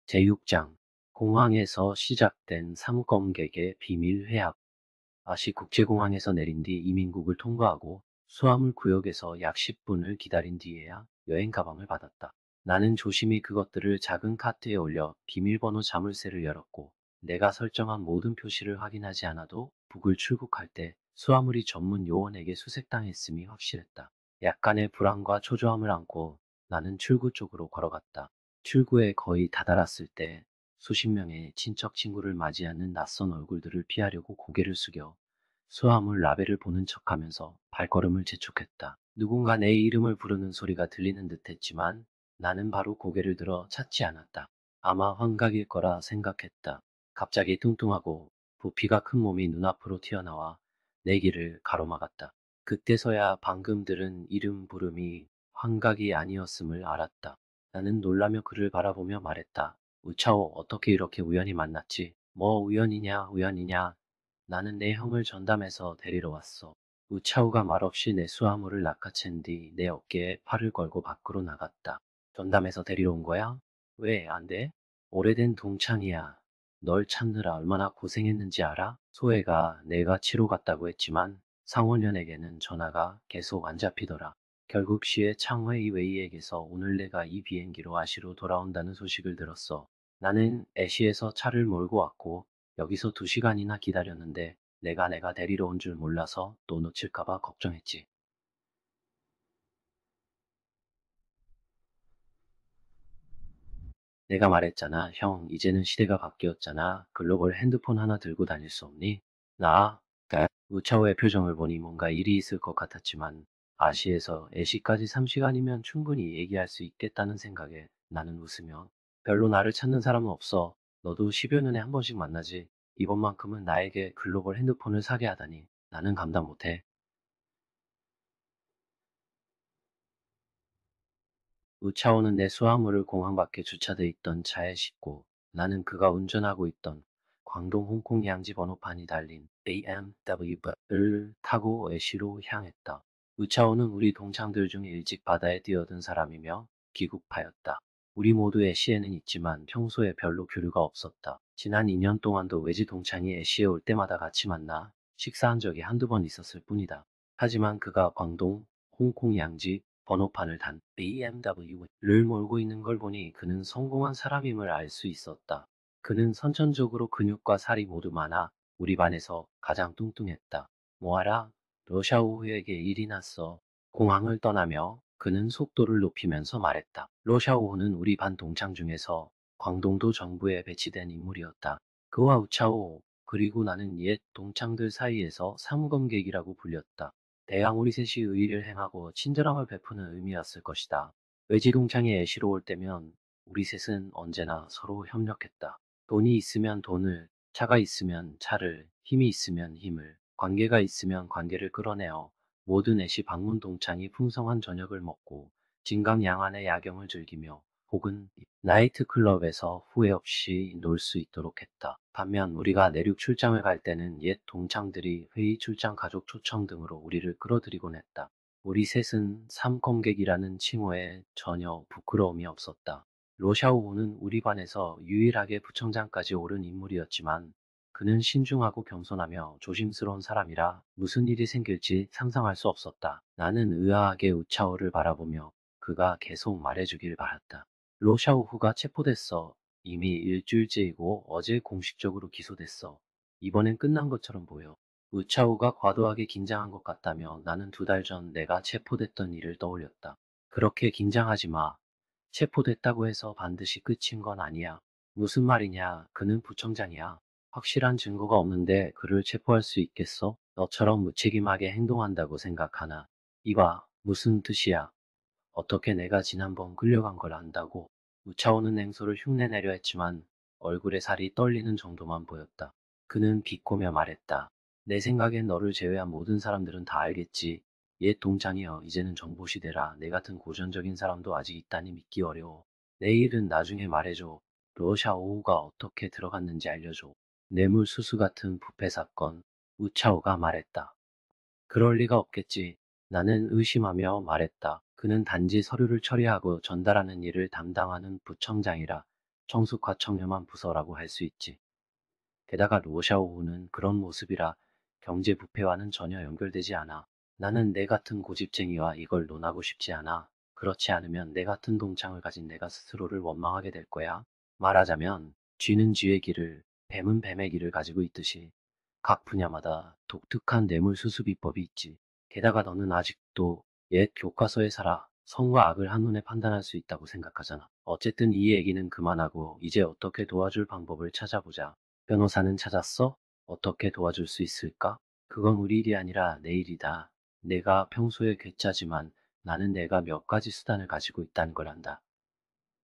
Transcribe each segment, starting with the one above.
제6장 공항에서 시작된 삼검객의 비밀 회합. 아시 국제공항에서 내린 뒤 이민국을 통과하고 수화물 구역에서 약 10분을 기다린 뒤에야 여행 가방을 받았다. 나는 조심히 그것들을 작은 카트에 올려 비밀번호 자물쇠를 열었고, 내가 설정한 모든 표시를 확인하지 않아도 북을 출국할 때 수화물이 전문 요원에게 수색당했음이 확실했다. 약간의 불안과 초조함을 안고 나는 출구 쪽으로 걸어갔다. 출구에 거의 다다랐을 때 수십 명의 친척 친구를 맞이하는 낯선 얼굴들을 피하려고 고개를 숙여 수화물 라벨을 보는 척하면서 발걸음을 재촉했다. 누군가 내 이름을 부르는 소리가 들리는 듯했지만 나는 바로 고개를 들어 찾지 않았다. 아마 환각일 거라 생각했다. 갑자기 뚱뚱하고 부피가 큰 몸이 눈앞으로 튀어나와 내 길을 가로막았다. 그때서야 방금 들은 이름 부름이 환각이 아니었음을 알았다. 나는 놀라며 그를 바라보며 말했다. 우차오, 어떻게 이렇게 우연히 만났지? 뭐 우연이냐, 우연이냐. 나는 내 형을 전담해서 데리러 왔어. 우차오가 말없이 내 수화물을 낚아챈 뒤 내 어깨에 팔을 걸고 밖으로 나갔다. 전담해서 데리러 온 거야? 왜 안 돼? 오래된 동창이야. 널 찾느라 얼마나 고생했는지 알아? 소혜가 내가 치러 갔다고 했지만 상원련에게는 전화가 계속 안 잡히더라. 결국 시의 창회이 웨이에게서 오늘 내가 이 비행기로 아시로 돌아온다는 소식을 들었어. 나는 애시에서 차를 몰고 왔고 여기서 2시간이나 기다렸는데 내가 데리러 온 줄 몰라서 또 놓칠까봐 걱정했지. 내가 말했잖아. 형, 이제는 시대가 바뀌었잖아. 글로벌 핸드폰 하나 들고 다닐 수 없니? 나, 우차오의 표정을 보니 뭔가 일이 있을 것 같았지만 아시에서 애시까지 3시간이면 충분히 얘기할 수 있겠다는 생각에 나는 웃으며 별로 나를 찾는 사람은 없어. 너도 10여 년에 한 번씩 만나지. 이번만큼은 나에게 글로벌 핸드폰을 사게 하다니 나는 감당 못해. 우차오는 내 수화물을 공항 밖에 주차돼 있던 차에 싣고 나는 그가 운전하고 있던 광동 홍콩 양지 번호판이 달린 BMW를 타고 애시로 향했다. 우차오는 우리 동창들 중 일찍 바다에 뛰어든 사람이며 기국파였다. 우리 모두 애시에는 있지만 평소에 별로 교류가 없었다. 지난 2년 동안도 외지 동창이 애시에 올 때마다 같이 만나 식사한 적이 한두 번 있었을 뿐이다. 하지만 그가 광동, 홍콩 양지 번호판을 단 BMW를 몰고 있는 걸 보니 그는 성공한 사람임을 알 수 있었다. 그는 선천적으로 근육과 살이 모두 많아 우리 반에서 가장 뚱뚱했다. 뭐하라? 러샤오후에게 일이 났어. 공항을 떠나며 그는 속도를 높이면서 말했다. 러샤오후는 우리 반 동창 중에서 광동도 정부에 배치된 인물이었다. 그와 우차오, 그리고 나는 옛 동창들 사이에서 사무검객이라고 불렸다. 대양 우리 셋이 의의를 행하고 친절함을 베푸는 의미였을 것이다. 외지동창이 애시로 올 때면 우리 셋은 언제나 서로 협력했다. 돈이 있으면 돈을, 차가 있으면 차를, 힘이 있으면 힘을, 관계가 있으면 관계를 끌어내어 모든 애시 방문 동창이 풍성한 저녁을 먹고 진강양안의 야경을 즐기며 혹은 나이트클럽에서 후회 없이 놀 수 있도록 했다. 반면 우리가 내륙 출장을 갈 때는 옛 동창들이 회의 출장 가족 초청 등으로 우리를 끌어들이곤 했다. 우리 셋은 삼kom객이라는 칭호에 전혀 부끄러움이 없었다. 로샤오우는 우리 반에서 유일하게 부청장까지 오른 인물이었지만 그는 신중하고 겸손하며 조심스러운 사람이라 무슨 일이 생길지 상상할 수 없었다. 나는 의아하게 우차오를 바라보며 그가 계속 말해주길 바랐다. 로샤오후가 체포됐어. 이미 일주일째이고 어제 공식적으로 기소됐어. 이번엔 끝난 것처럼 보여. 우차오가 과도하게 긴장한 것 같다며 나는 2달 전 내가 체포됐던 일을 떠올렸다. 그렇게 긴장하지 마. 체포됐다고 해서 반드시 끝인 건 아니야. 무슨 말이냐? 그는 부청장이야. 확실한 증거가 없는데 그를 체포할 수 있겠어? 너처럼 무책임하게 행동한다고 생각하나? 이봐, 무슨 뜻이야? 어떻게 내가 지난번 끌려간 걸 안다고? 우차오는 냉소를 흉내내려 했지만 얼굴에 살이 떨리는 정도만 보였다. 그는 비꼬며 말했다. 내 생각엔 너를 제외한 모든 사람들은 다 알겠지. 옛 동창이여, 이제는 정보시대라. 내 같은 고전적인 사람도 아직 있다니 믿기 어려워. 내 일은 나중에 말해줘. 러샤오우가 어떻게 들어갔는지 알려줘. 뇌물수수 같은 부패 사건. 우차오가 말했다. 그럴 리가 없겠지. 나는 의심하며 말했다. 그는 단지 서류를 처리하고 전달하는 일을 담당하는 부청장이라 청숙과 청렴한 부서라고 할 수 있지. 게다가 로샤오후는 그런 모습이라 경제 부패와는 전혀 연결되지 않아. 나는 내 같은 고집쟁이와 이걸 논하고 싶지 않아. 그렇지 않으면 내 같은 동창을 가진 내가 스스로를 원망하게 될 거야. 말하자면 쥐는 쥐의 길을, 뱀은 뱀의 길을 가지고 있듯이 각 분야마다 독특한 뇌물 수수 비법이 있지. 게다가 너는 아직도 옛 교과서에 살아 선과 악을 한눈에 판단할 수 있다고 생각하잖아. 어쨌든 이 얘기는 그만하고 이제 어떻게 도와줄 방법을 찾아보자. 변호사는 찾았어? 어떻게 도와줄 수 있을까? 그건 우리 일이 아니라 내 일이다. 내가 평소에 괴짜지만 나는 내가 몇 가지 수단을 가지고 있다는 걸 안다.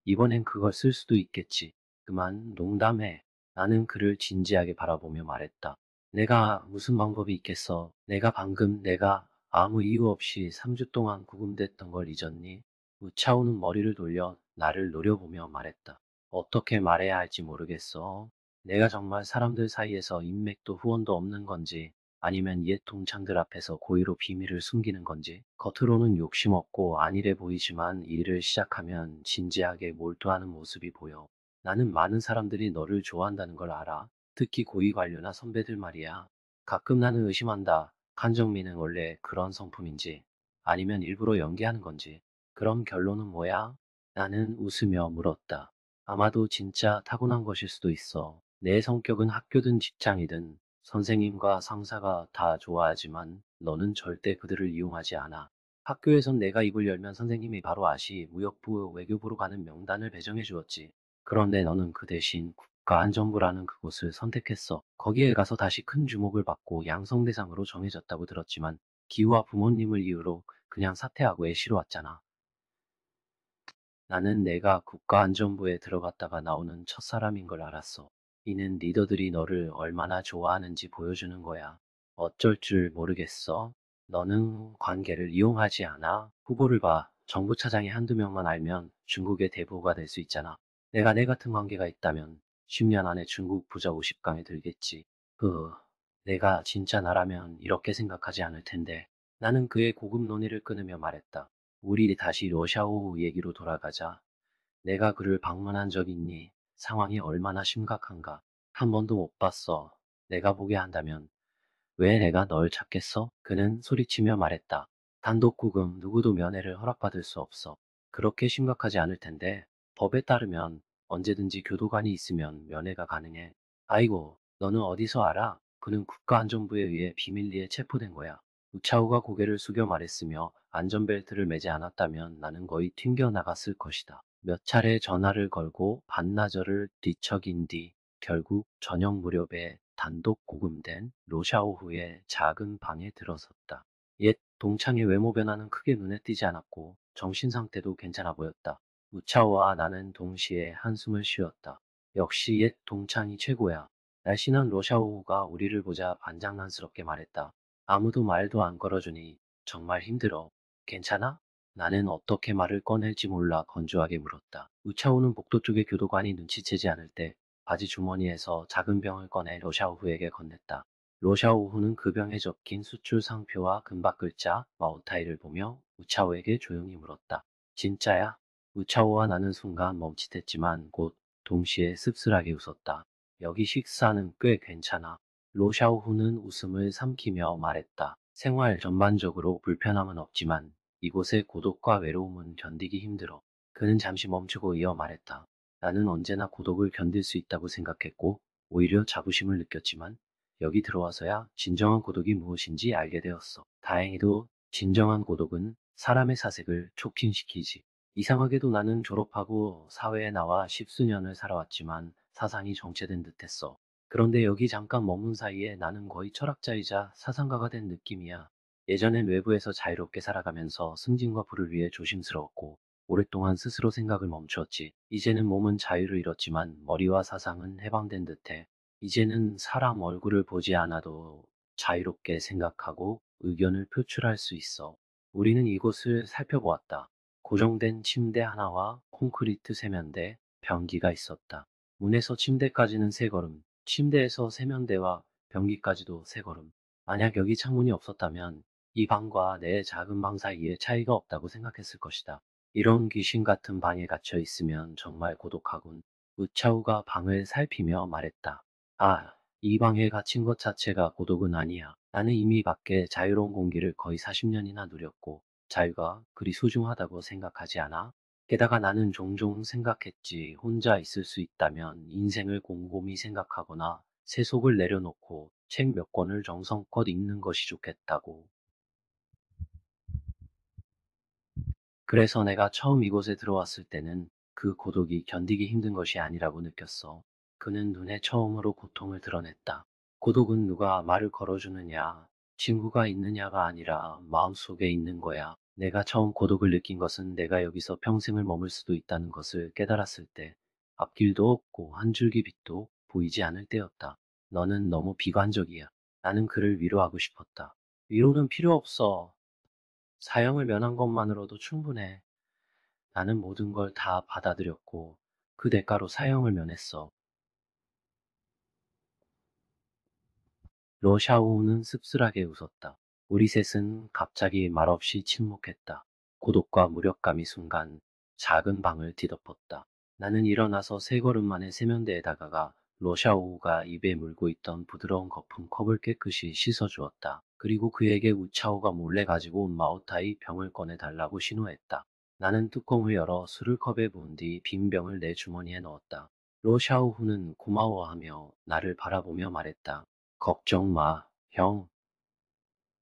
이번엔 그걸 쓸 수도 있겠지. 그만 농담해. 나는 그를 진지하게 바라보며 말했다. 내가 무슨 방법이 있겠어. 내가 아무 이유 없이 3주 동안 구금됐던 걸 잊었니? 우차오는 머리를 돌려 나를 노려보며 말했다. 어떻게 말해야 할지 모르겠어. 내가 정말 사람들 사이에서 인맥도 후원도 없는 건지 아니면 옛 동창들 앞에서 고의로 비밀을 숨기는 건지 겉으로는 욕심 없고 안일해 보이지만 일을 시작하면 진지하게 몰두하는 모습이 보여. 나는 많은 사람들이 너를 좋아한다는 걸 알아. 특히 고위 관료나 선배들 말이야. 가끔 나는 의심한다. 한정민은 원래 그런 성품인지 아니면 일부러 연기하는 건지. 그럼 결론은 뭐야? 나는 웃으며 물었다. 아마도 진짜 타고난 것일 수도 있어. 내 성격은 학교든 직장이든 선생님과 상사가 다 좋아하지만 너는 절대 그들을 이용하지 않아. 학교에선 내가 입을 열면 선생님이 바로 아시 무역부 외교부로 가는 명단을 배정해 주었지. 그런데 너는 그 대신 국가안전부라는 그곳을 선택했어. 거기에 가서 다시 큰 주목을 받고 양성대상으로 정해졌다고 들었지만 기후와 부모님을 이유로 그냥 사퇴하고 애쉬로 왔잖아. 나는 내가 국가안전부에 들어갔다가 나오는 첫사람인 걸 알았어. 이는 리더들이 너를 얼마나 좋아하는지 보여주는 거야. 어쩔 줄 모르겠어. 너는 관계를 이용하지 않아. 후보를 봐. 정부 차장이 한두 명만 알면 중국의 대부가 될 수 있잖아. 내가 내 같은 관계가 있다면 10년 안에 중국 부자 50강에 들겠지. 내가 진짜 나라면 이렇게 생각하지 않을 텐데. 나는 그의 고급 논의를 끊으며 말했다. 우리 다시 러시아오 얘기로 돌아가자. 내가 그를 방문한 적 있니? 상황이 얼마나 심각한가? 한 번도 못 봤어. 내가 보게 한다면 왜 내가 널 찾겠어? 그는 소리치며 말했다. 단독 구금 누구도 면회를 허락받을 수 없어. 그렇게 심각하지 않을 텐데 법에 따르면 언제든지 교도관이 있으면 면회가 가능해. 아이고, 너는 어디서 알아? 그는 국가안전부에 의해 비밀리에 체포된 거야. 우차우가 고개를 숙여 말했으며 안전벨트를 매지 않았다면 나는 거의 튕겨나갔을 것이다. 몇 차례 전화를 걸고 반나절을 뒤척인 뒤 결국 저녁 무렵에 단독 구금된 로샤오후의 작은 방에 들어섰다. 옛 동창의 외모 변화는 크게 눈에 띄지 않았고 정신 상태도 괜찮아 보였다. 우차오와 나는 동시에 한숨을 쉬었다. 역시 옛 동창이 최고야. 날씬한 로샤오후가 우리를 보자 반장난스럽게 말했다. 아무도 말도 안 걸어주니 정말 힘들어. 괜찮아? 나는 어떻게 말을 꺼낼지 몰라 건조하게 물었다. 우차오는 복도 쪽의 교도관이 눈치채지 않을 때 바지 주머니에서 작은 병을 꺼내 로샤오후에게 건넸다. 로샤오후는 그 병에 적힌 수출 상표와 금박 글자 마오타이를 보며 우차오에게 조용히 물었다. 진짜야? 우차오와 나는 순간 멈칫했지만 곧 동시에 씁쓸하게 웃었다. 여기 식사는 꽤 괜찮아. 로샤오후는 웃음을 삼키며 말했다. 생활 전반적으로 불편함은 없지만 이곳의 고독과 외로움은 견디기 힘들어. 그는 잠시 멈추고 이어 말했다. 나는 언제나 고독을 견딜 수 있다고 생각했고 오히려 자부심을 느꼈지만 여기 들어와서야 진정한 고독이 무엇인지 알게 되었어. 다행히도 진정한 고독은 사람의 사색을 촉진시키지. 이상하게도 나는 졸업하고 사회에 나와 십수년을 살아왔지만 사상이 정체된 듯했어. 그런데 여기 잠깐 머문 사이에 나는 거의 철학자이자 사상가가 된 느낌이야. 예전엔 외부에서 자유롭게 살아가면서 승진과 부를 위해 조심스러웠고 오랫동안 스스로 생각을 멈추었지. 이제는 몸은 자유를 잃었지만 머리와 사상은 해방된 듯해. 이제는 사람 얼굴을 보지 않아도 자유롭게 생각하고 의견을 표출할 수 있어. 우리는 이곳을 살펴보았다. 고정된 침대 하나와 콘크리트 세면대, 변기가 있었다. 문에서 침대까지는 세 걸음, 침대에서 세면대와 변기까지도 세 걸음. 만약 여기 창문이 없었다면 이 방과 내 작은 방 사이에 차이가 없다고 생각했을 것이다. 이런 귀신 같은 방에 갇혀 있으면 정말 고독하군. 우차우가 방을 살피며 말했다. 아, 이 방에 갇힌 것 자체가 고독은 아니야. 나는 이미 밖에 자유로운 공기를 거의 40년이나 누렸고 자유가 그리 소중하다고 생각하지 않아? 게다가 나는 종종 생각했지. 혼자 있을 수 있다면 인생을 곰곰이 생각하거나 세속을 내려놓고 책 몇 권을 정성껏 읽는 것이 좋겠다고. 그래서 내가 처음 이곳에 들어왔을 때는 그 고독이 견디기 힘든 것이 아니라고 느꼈어. 그는 눈에 처음으로 고통을 드러냈다. 고독은 누가 말을 걸어주느냐, 친구가 있느냐가 아니라 마음속에 있는 거야. 내가 처음 고독을 느낀 것은 내가 여기서 평생을 머물 수도 있다는 것을 깨달았을 때, 앞길도 없고 한 줄기 빛도 보이지 않을 때였다. 너는 너무 비관적이야. 나는 그를 위로하고 싶었다. 위로는 필요 없어. 사형을 면한 것만으로도 충분해. 나는 모든 걸 다 받아들였고 그 대가로 사형을 면했어. 러샤오는 씁쓸하게 웃었다. 우리 셋은 갑자기 말없이 침묵했다. 고독과 무력감이 순간 작은 방을 뒤덮었다. 나는 일어나서 세 걸음 만에 세면대에 다가가 러샤오가 입에 물고 있던 부드러운 거품 컵을 깨끗이 씻어주었다. 그리고 그에게 우차오가 몰래 가지고 온 마오타이 병을 꺼내달라고 신호했다. 나는 뚜껑을 열어 술을 컵에 부은 뒤 빈 병을 내 주머니에 넣었다. 러샤오후는 고마워하며 나를 바라보며 말했다. 걱정 마, 형.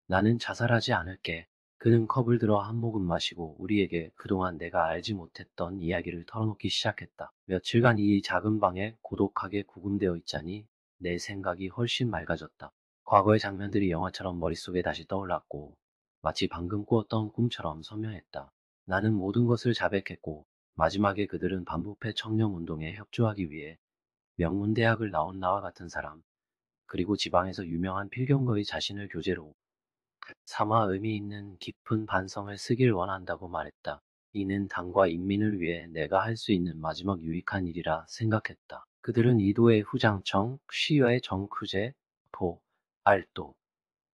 나는 자살하지 않을게. 그는 컵을 들어 한 모금 마시고 우리에게 그동안 내가 알지 못했던 이야기를 털어놓기 시작했다. 며칠간 이 작은 방에 고독하게 구금되어 있자니 내 생각이 훨씬 맑아졌다. 과거의 장면들이 영화처럼 머릿속에 다시 떠올랐고 마치 방금 꾸었던 꿈처럼 선명했다. 나는 모든 것을 자백했고 마지막에 그들은 반부패 청렴운동에 협조하기 위해 명문대학을 나온 나와 같은 사람, 그리고 지방에서 유명한 필경거의 자신을 교재로 삼아 의미 있는 깊은 반성을 쓰길 원한다고 말했다. 이는 당과 인민을 위해 내가 할 수 있는 마지막 유익한 일이라 생각했다. 그들은 이도의 후장청, 시여의 정쿠제, 포, 알도,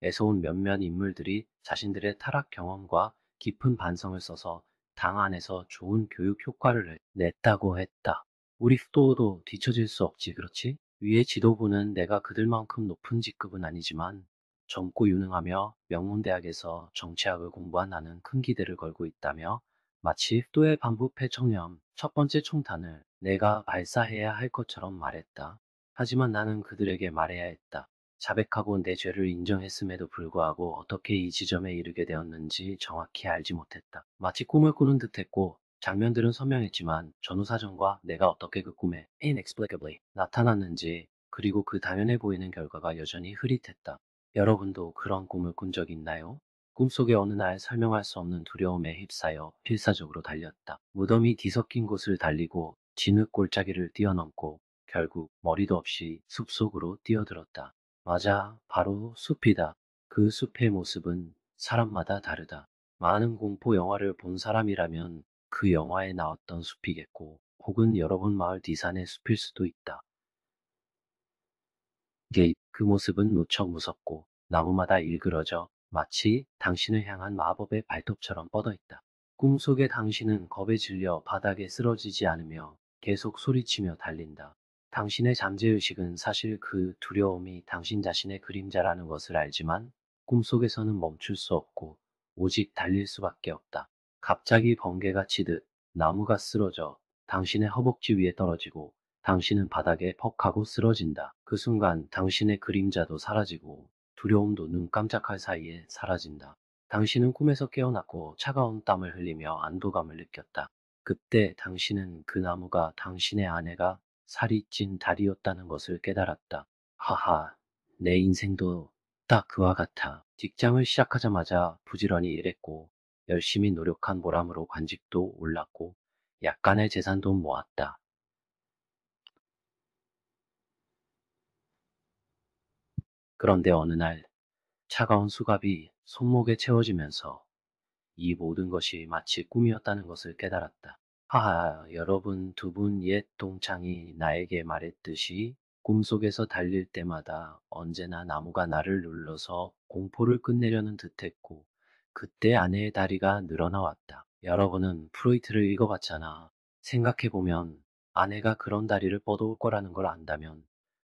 에서 온 몇몇 인물들이 자신들의 타락 경험과 깊은 반성을 써서 당 안에서 좋은 교육 효과를 냈다고 했다. 우리 수도도 뒤처질 수 없지, 그렇지? 위의 지도부는 내가 그들만큼 높은 직급은 아니지만 젊고 유능하며 명문대학에서 정치학을 공부한 나는 큰 기대를 걸고 있다며 마치 수도의 반부패 청렴 첫 번째 총탄을 내가 발사해야 할 것처럼 말했다. 하지만 나는 그들에게 말해야 했다. 자백하고 내 죄를 인정했음에도 불구하고 어떻게 이 지점에 이르게 되었는지 정확히 알지 못했다. 마치 꿈을 꾸는 듯했고 장면들은 선명했지만 전후 사정과 내가 어떻게 그 꿈에 inexplicably 나타났는지 그리고 그 당연해 보이는 결과가 여전히 흐릿했다. 여러분도 그런 꿈을 꾼 적 있나요? 꿈속에 어느 날 설명할 수 없는 두려움에 휩싸여 필사적으로 달렸다. 무덤이 뒤섞인 곳을 달리고 진흙 골짜기를 뛰어넘고 결국 머리도 없이 숲속으로 뛰어들었다. 맞아, 바로 숲이다. 그 숲의 모습은 사람마다 다르다. 많은 공포 영화를 본 사람이라면 그 영화에 나왔던 숲이겠고, 혹은 여러 번 마을 뒤산의 숲일 수도 있다. 그 모습은 무척 무섭고, 나무마다 일그러져 마치 당신을 향한 마법의 발톱처럼 뻗어있다. 꿈속의 당신은 겁에 질려 바닥에 쓰러지지 않으며 계속 소리치며 달린다. 당신의 잠재의식은 사실 그 두려움이 당신 자신의 그림자라는 것을 알지만 꿈속에서는 멈출 수 없고 오직 달릴 수밖에 없다. 갑자기 번개가 치듯 나무가 쓰러져 당신의 허벅지 위에 떨어지고 당신은 바닥에 퍽 하고 쓰러진다. 그 순간 당신의 그림자도 사라지고 두려움도 눈 깜짝할 사이에 사라진다. 당신은 꿈에서 깨어났고 차가운 땀을 흘리며 안도감을 느꼈다. 그때 당신은 그 나무가 당신의 아내가 살이 찐 달이었다는 것을 깨달았다. 하하, 내 인생도 딱 그와 같아. 직장을 시작하자마자 부지런히 일했고 열심히 노력한 보람으로 관직도 올랐고 약간의 재산도 모았다. 그런데 어느 날 차가운 수갑이 손목에 채워지면서 이 모든 것이 마치 꿈이었다는 것을 깨달았다. 하하, 여러분 두 분 옛 동창이 나에게 말했듯이 꿈속에서 달릴 때마다 언제나 나무가 나를 눌러서 공포를 끝내려는 듯했고 그때 아내의 다리가 늘어나 왔다. 여러분은 프로이트를 읽어봤잖아. 생각해보면 아내가 그런 다리를 뻗어올 거라는 걸 안다면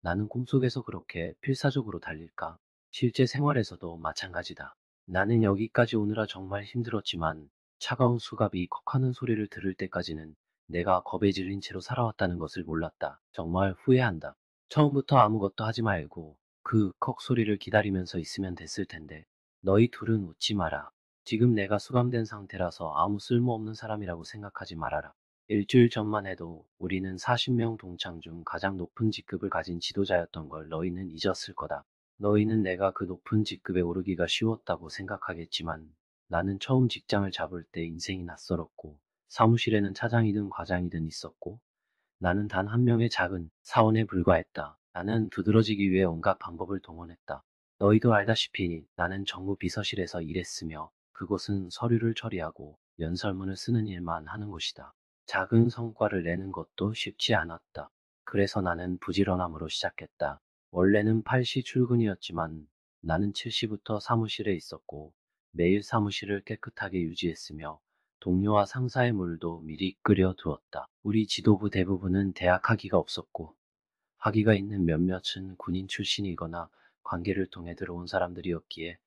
나는 꿈속에서 그렇게 필사적으로 달릴까? 실제 생활에서도 마찬가지다. 나는 여기까지 오느라 정말 힘들었지만 차가운 수갑이 컥하는 소리를 들을 때까지는 내가 겁에 질린 채로 살아왔다는 것을 몰랐다. 정말 후회한다. 처음부터 아무것도 하지 말고 그 컥 소리를 기다리면서 있으면 됐을 텐데. 너희 둘은 웃지 마라. 지금 내가 수감된 상태라서 아무 쓸모없는 사람이라고 생각하지 말아라. 일주일 전만 해도 우리는 40명 동창 중 가장 높은 직급을 가진 지도자였던 걸 너희는 잊었을 거다. 너희는 내가 그 높은 직급에 오르기가 쉬웠다고 생각하겠지만 나는 처음 직장을 잡을 때 인생이 낯설었고 사무실에는 차장이든 과장이든 있었고 나는 단 한 명의 작은 사원에 불과했다. 나는 두드러지기 위해 온갖 방법을 동원했다. 너희도 알다시피 나는 정부 비서실에서 일했으며 그곳은 서류를 처리하고 연설문을 쓰는 일만 하는 곳이다. 작은 성과를 내는 것도 쉽지 않았다. 그래서 나는 부지런함으로 시작했다. 원래는 8시 출근이었지만 나는 7시부터 사무실에 있었고 매일 사무실을 깨끗하게 유지했으며 동료와 상사의 물도 미리 끓여 두었다. 우리 지도부 대부분은 대학 학위가 없었고 학위가 있는 몇몇은 군인 출신이거나 관계를 통해 들어온 사람들이었기에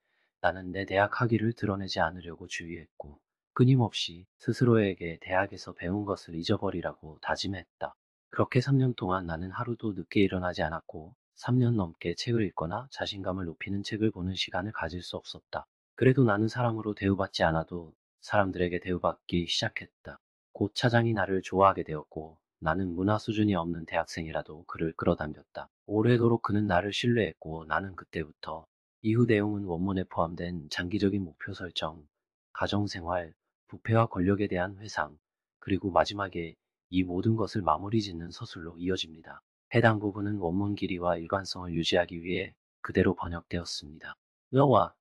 나는 내 대학 학위를 드러내지 않으려고 주의했고 끊임없이 스스로에게 대학에서 배운 것을 잊어버리라고 다짐했다. 그렇게 3년 동안 나는 하루도 늦게 일어나지 않았고 3년 넘게 책을 읽거나 자신감을 높이는 책을 보는 시간을 가질 수 없었다. 그래도 나는 사람으로 대우받지 않아도 사람들에게 대우받기 시작했다. 곧 차장이 나를 좋아하게 되었고 나는 문화 수준이 없는 대학생이라도 그를 끌어당겼다. 오래도록 그는 나를 신뢰했고 나는 그때부터 이후 내용은 원문에 포함된 장기적인 목표 설정, 가정생활, 부패와 권력에 대한 회상, 그리고 마지막에 이 모든 것을 마무리 짓는 서술로 이어집니다. 해당 부분은 원문 길이와 일관성을 유지하기 위해 그대로 번역되었습니다. 너와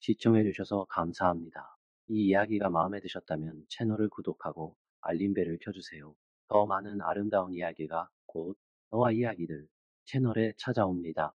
시청해주셔서 감사합니다. 이 이야기가 마음에 드셨다면 채널을 구독하고 알림벨을 켜주세요. 더 많은 아름다운 이야기가 곧 너와 이야기들 채널에 찾아옵니다.